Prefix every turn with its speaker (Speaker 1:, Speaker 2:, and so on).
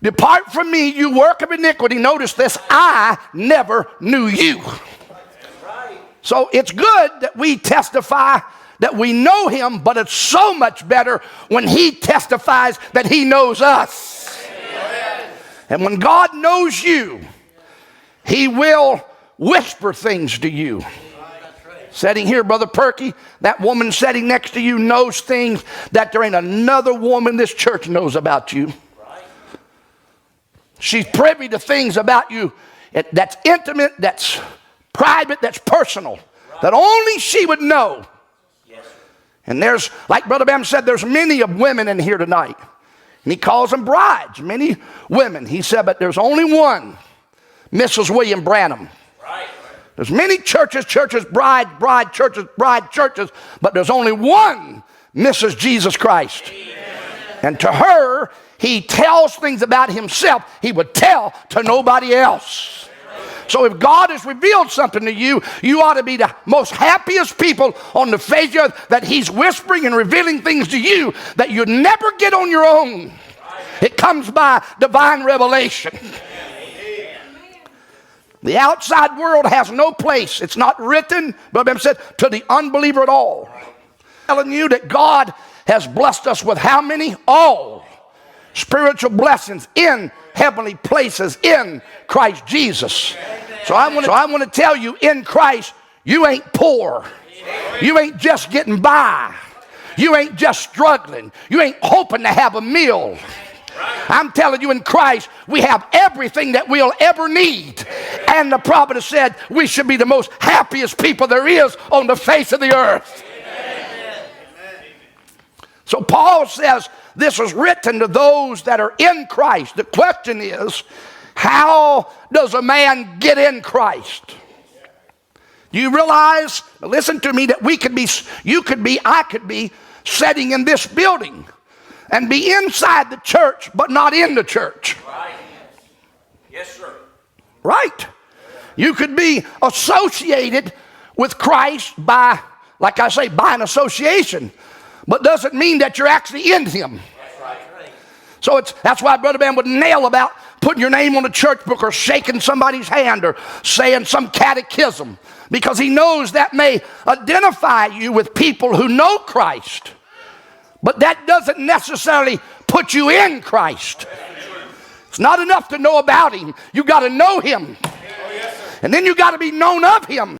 Speaker 1: Depart from me, you work of iniquity. Notice this, I never knew you. So it's good that we testify that we know him, but it's so much better when he testifies that he knows us. Amen. And when God knows you, he will whisper things to you. Sitting here, Brother Perky, that woman sitting next to you knows things that there ain't another woman this church knows about you. She's privy to things about you that's intimate, that's private, that's personal, that only she would know. And there's, like Brother Bam said, there's many of women in here tonight. And he calls them brides, many women. He said, but there's only one, Mrs. William Branham. There's many churches, bride churches, but there's only one Mrs. Jesus Christ. And to her, he tells things about himself he would tell to nobody else. So if God has revealed something to you, you ought to be the most happiest people on the face of the earth, that he's whispering and revealing things to you that you'd never get on your own. It comes by divine revelation. The outside world has no place. It's not written, but Ben said, to the unbeliever at all. I'm telling you that God has blessed us with how many? All spiritual blessings in heavenly places in Christ Jesus. So I want to tell you, in Christ, you ain't poor. You ain't just getting by. You ain't just struggling. You ain't hoping to have a meal. I'm telling you, in Christ, we have everything that we'll ever need. And the prophet has said we should be the most happiest people there is on the face of the earth. So Paul says this is written to those that are in Christ. The question is, how does a man get in Christ? Do you realize, listen to me, that I could be sitting in this building and be inside the church, but not in the church. Right. Yes, sir. Right. You could be associated with Christ by, like I say, by an association, but doesn't mean that you're actually in him. That's right. So that's why Brother Ben would nail about putting your name on a church book or shaking somebody's hand or saying some catechism, because he knows that may identify you with people who know Christ. But that doesn't necessarily put you in Christ. It's not enough to know about him. You got to know him. And then you got to be known of him.